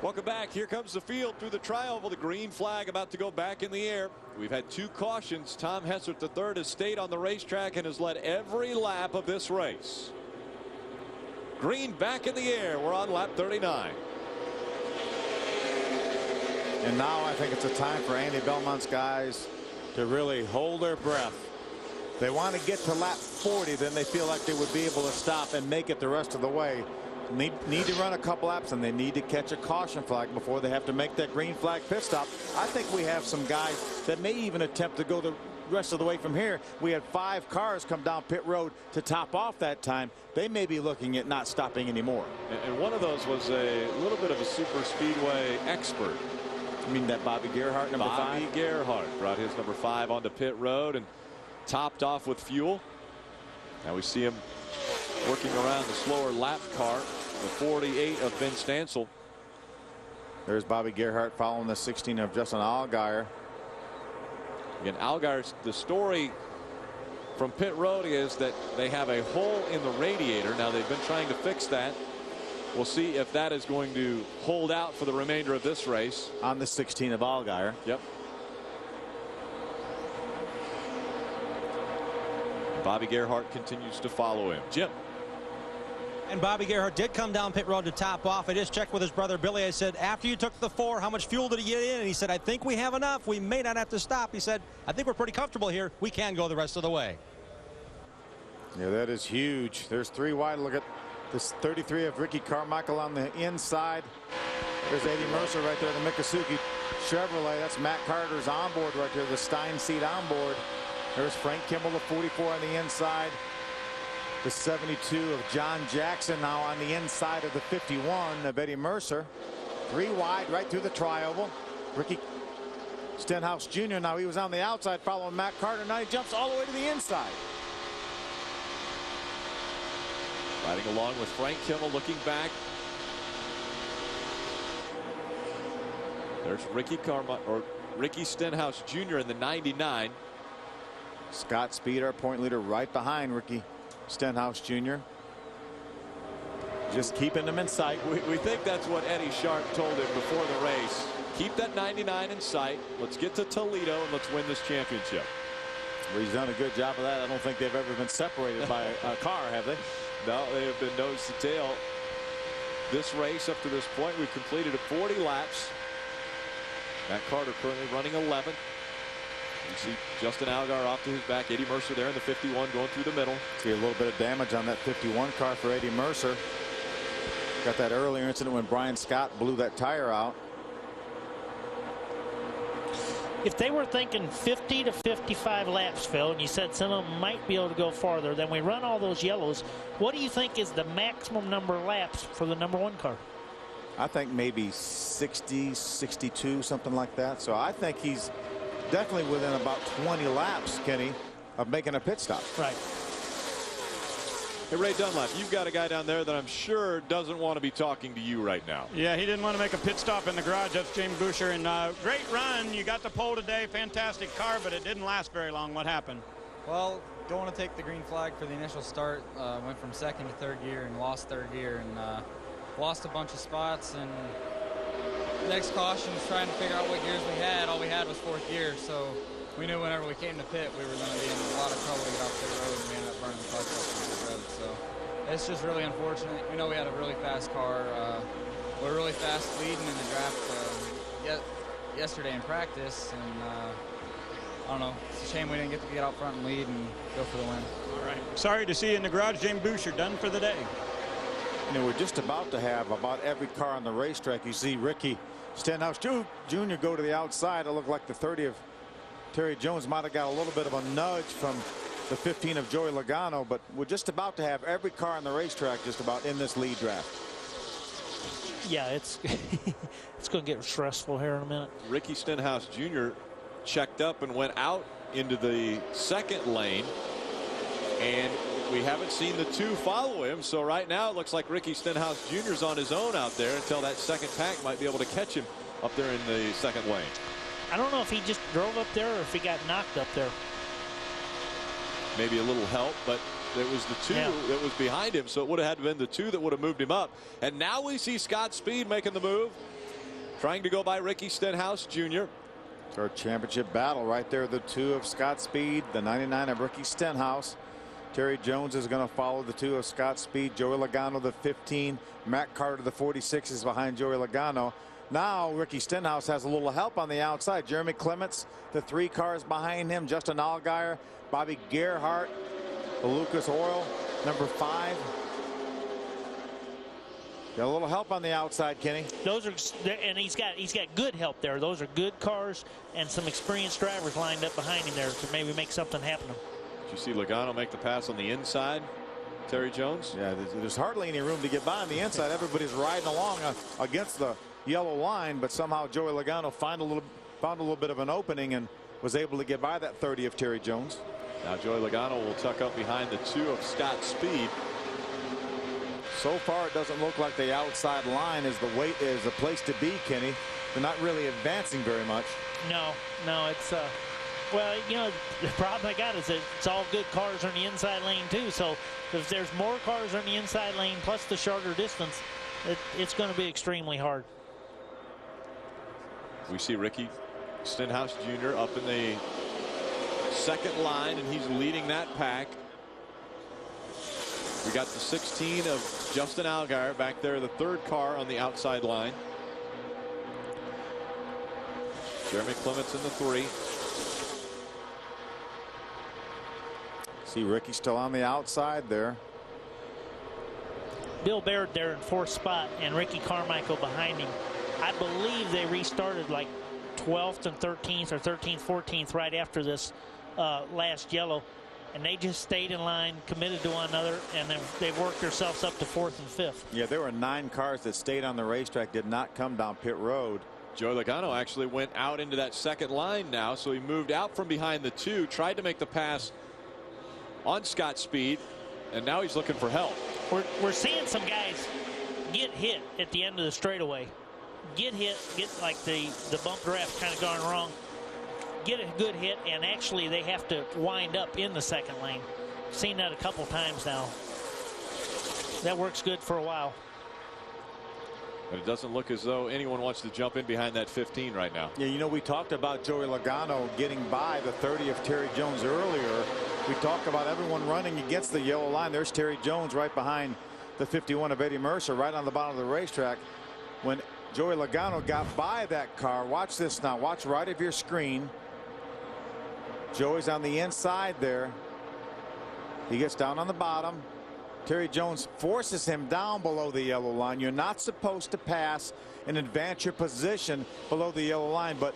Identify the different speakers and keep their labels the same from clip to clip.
Speaker 1: Welcome back. Here comes the field through the trioval. The green flag about to go back in the air. We've had 2 cautions. Tom Hessert III has stayed on the racetrack and has led every lap of this race. Green back in the air. We're on lap 39.
Speaker 2: And now I think it's a time for Andy Belmont's guys to really hold their breath. They want to get to lap 40, then they feel like they would be able to stop and make it the rest of the way. Need to run a couple laps, and they need to catch a caution flag before they have to make that green flag pit stop. I think we have some guys that may even attempt to go the rest of the way from here. We had 5 cars come down pit road to top off that time. They may be looking at not stopping anymore.
Speaker 1: And one of those was a little bit of a super speedway expert.
Speaker 2: You mean that Bobby Gerhart, number 5?
Speaker 1: Bobby Gerhart brought his number 5 onto pit road and topped off with fuel. Now we see him working around the slower lap car, the 48 of Ben Stansel.
Speaker 2: There's Bobby Gerhart following the 16 of Justin Allgaier.
Speaker 1: Again, Allgaier, the story from pit road is that they have a hole in the radiator. Now they've been trying to fix that. We'll see if that is going to hold out for the remainder of this race.
Speaker 2: On the 16 of Allgaier.
Speaker 1: Yep. Bobby Gerhart continues to follow him. Jim.
Speaker 3: And Bobby Gerhart did come down pit road to top off. I just checked with his brother Billy. I said, after you took the 4, how much fuel did he get in? And he said, I think we have enough. We may not have to stop. He said, I think we're pretty comfortable here. We can go the rest of the way.
Speaker 2: Yeah, that is huge. There's 3 wide. Look at this 33 of Ricky Carmichael on the inside. There's Eddie Mercer right there, the Miccosukee Chevrolet. That's Matt Carter's onboard right there, the Stein seat onboard. There's Frank Kimball, the 44 on the inside. The 72 of John Jackson now on the inside of the 51 of Eddie Mercer. 3 wide right through the trioval. Ricky Stenhouse Jr. now, he was on the outside following Matt Carter. Now he jumps all the way to the inside.
Speaker 1: Riding along with Frank Kimmel, looking back. There's Ricky Stenhouse Jr. in the 99.
Speaker 2: Scott Speed, our point leader, right behind Ricky Stenhouse Jr. Just keeping them in sight.
Speaker 1: We think that's what Eddie Sharp told him before the race. Keep that 99 in sight. Let's get to Toledo and let's win this championship.
Speaker 2: Well, he's done a good job of that. I don't think they've ever been separated by a car, have they?
Speaker 1: No, they have been nose to tail. This race up to this point, we've completed 40 laps. Matt Carter currently running 11th. You see Justin Allgaier off to his back. Eddie Mercer there in the 51 going through the middle.
Speaker 2: See a little bit of damage on that 51 car for Eddie Mercer. Got that earlier incident when Brian Scott blew that tire out.
Speaker 4: If they were thinking 50 to 55 laps, Phil, and you said some of them might be able to go farther, then we run all those yellows. What do you think is the maximum number of laps for the number 1 car?
Speaker 2: I think maybe 60, 62, something like that. So I think he's definitely within about 20 laps, Kenny, of making a pit stop.
Speaker 4: Right.
Speaker 1: Hey, Ray Dunlap, you've got a guy down there that I'm sure doesn't want to be talking to you right now.
Speaker 5: Yeah, he didn't want to make a pit stop in the garage. That's James Boucher. And great run. You got the pole today. Fantastic car, but it didn't last very long. What happened?
Speaker 6: Well, don't want to take the green flag for the initial start. Went from 2nd to 3rd gear and lost 3rd gear and lost a bunch of spots. And next caution was trying to figure out what gears we had. All we had was 4th gear, so we knew whenever we came to pit we were going to be in a lot of trouble to get off pit road, and we ended up burning the clutch up on the road. So it's just really unfortunate. We know we had a really fast car. We're really fast leading in the draft yesterday in practice, and I don't know. It's a shame we didn't get to get out front and lead and go for the win.
Speaker 5: All right. Sorry to see you in the garage. James Boucher done for the day.
Speaker 2: You know, we're just about to have about every car on the racetrack. You see Ricky Stenhouse Jr. go to the outside. It looked like the 30 of Terry Jones might have got a little bit of a nudge from the 15 of Joey Logano, but we're just about to have every car on the racetrack just about in this lead draft.
Speaker 4: Yeah, it's it's going to get stressful here in a minute.
Speaker 1: Ricky Stenhouse Jr. checked up and went out into the 2nd lane, and we haven't seen the 2 follow him. So right now it looks like Ricky Stenhouse Jr. is on his own out there until that 2nd pack might be able to catch him up there in the 2nd lane.
Speaker 4: I don't know if he just drove up there or if he got knocked up there.
Speaker 1: Maybe a little help, but it was the 2 that was behind him, so it would have had to been the 2 that would have moved him up. And now we see Scott Speed making the move. trying to go by Ricky Stenhouse Jr.
Speaker 2: It's our championship battle right there. The 2 of Scott Speed, the 99 of Ricky Stenhouse. Terry Jones is going to follow the 2 of Scott Speed. Joey Logano, the 15. Matt Carter, the 46, is behind Joey Logano. Now Ricky Stenhouse has a little help on the outside. Jeremy Clements, the 3 cars behind him. Justin Allgaier, Bobby Gerhart, the Lucas Oil, number 5. Got a little help on the outside, Kenny.
Speaker 4: Those are, and he's got good help there. Those are good cars and some experienced drivers lined up behind him there to maybe make something happen.
Speaker 1: Did you see Logano make the pass on the inside? Terry Jones?
Speaker 2: Yeah, there's hardly any room to get by on the inside. Everybody's riding along against the yellow line, but somehow Joey Logano found a little bit of an opening and was able to get by that 30 of Terry Jones.
Speaker 1: Now Joey Logano will tuck up behind the 2 of Scott Speed.
Speaker 2: So far, it doesn't look like the outside line is the place to be, Kenny. They're not really advancing very much.
Speaker 4: No, it's well, you know, the problem I got is that it's all good cars on the inside lane too. So if there's more cars on the inside lane plus the shorter distance, it's going to be extremely hard.
Speaker 1: We see Ricky Stenhouse Jr. up in the second line, and he's leading that pack. We got the 16 of Justin Allgaier back there, the 3rd car on the outside line. Jeremy Clements in the 3.
Speaker 2: See Ricky still on the outside there.
Speaker 4: Bill Baird there in 4th spot and Ricky Carmichael behind him. I believe they restarted like 12th and 13th or 13th, 14th right after this last yellow. And they just stayed in line, committed to one another, and then they've worked themselves up to 4th and 5th.
Speaker 2: Yeah, there were 9 cars that stayed on the racetrack, did not come down pit road.
Speaker 1: Joey Logano actually went out into that second line now, so he moved out from behind the 2, tried to make the pass on Scott Speed, and now he's looking for help.
Speaker 4: We're seeing some guys get hit at the end of the straightaway. Get hit, get like the bump draft kind of gone wrong. Get a good hit, and actually they have to wind up in the second lane. Seen that a couple times now. That works good for a while.
Speaker 1: But it doesn't look as though anyone wants to jump in behind that 15 right now.
Speaker 2: Yeah, you know, we talked about Joey Logano getting by the 30 of Terry Jones earlier. We talked about everyone running against the yellow line. There's Terry Jones right behind the 51 of Eddie Mercer, right on the bottom of the racetrack. When Joey Logano got by that car, watch this now. Watch right of your screen. Joey's on the inside there. He gets down on the bottom. Terry Jones forces him down below the yellow line. You're not supposed to pass and advance your position below the yellow line, but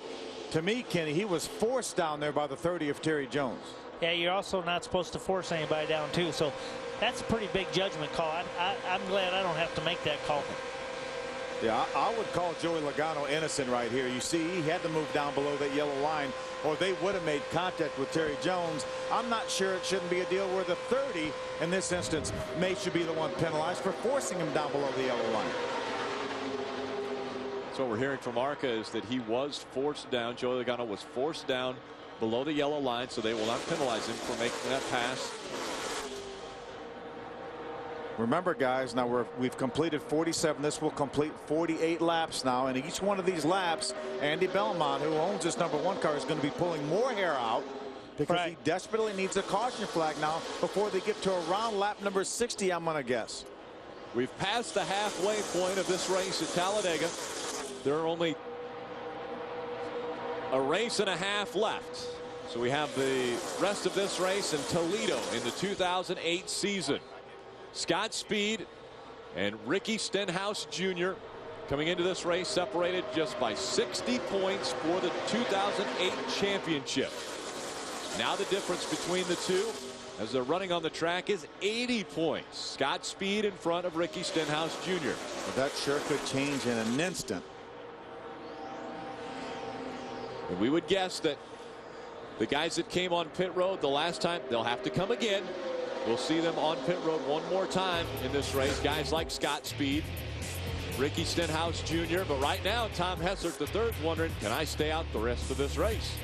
Speaker 2: to me, Kenny, he was forced down there by the 30 of Terry Jones.
Speaker 4: Yeah, you're also not supposed to force anybody down too, so that's a pretty big judgment call. I'm glad I don't have to make that call.
Speaker 2: Yeah, I would call Joey Logano innocent right here. You see, he had to move down below that yellow line, or they would have made contact with Terry Jones. I'm not sure it shouldn't be a deal where the 30, in this instance, should be the one penalized for forcing him down below the yellow line.
Speaker 1: So what we're hearing from ARCA is that he was forced down. Joey Logano was forced down below the yellow line, so they will not penalize him for making that pass.
Speaker 2: Remember, guys, now we've completed 47. This will complete 48 laps now, and each one of these laps, Andy Belmont, who owns this #1 car, is going to be pulling more hair out because he desperately needs a caution flag now before they get to around lap number 60, I'm going to guess.
Speaker 1: We've passed the halfway point of this race at Talladega. There are only a race and a half left. So we have the rest of this race in Toledo in the 2008 season. Scott Speed and Ricky Stenhouse Jr. coming into this race separated just by 60 points for the 2008 championship. Now the difference between the two as they're running on the track is 80 points. Scott Speed in front of Ricky Stenhouse Jr.
Speaker 2: Well, that sure could change in an instant.
Speaker 1: And we would guess that the guys that came on pit road the last time, they'll have to come again. We'll see them on pit road one more time in this race. Guys like Scott Speed, Ricky Stenhouse Jr. But right now, Tom Hessert III is wondering, can I stay out the rest of this race?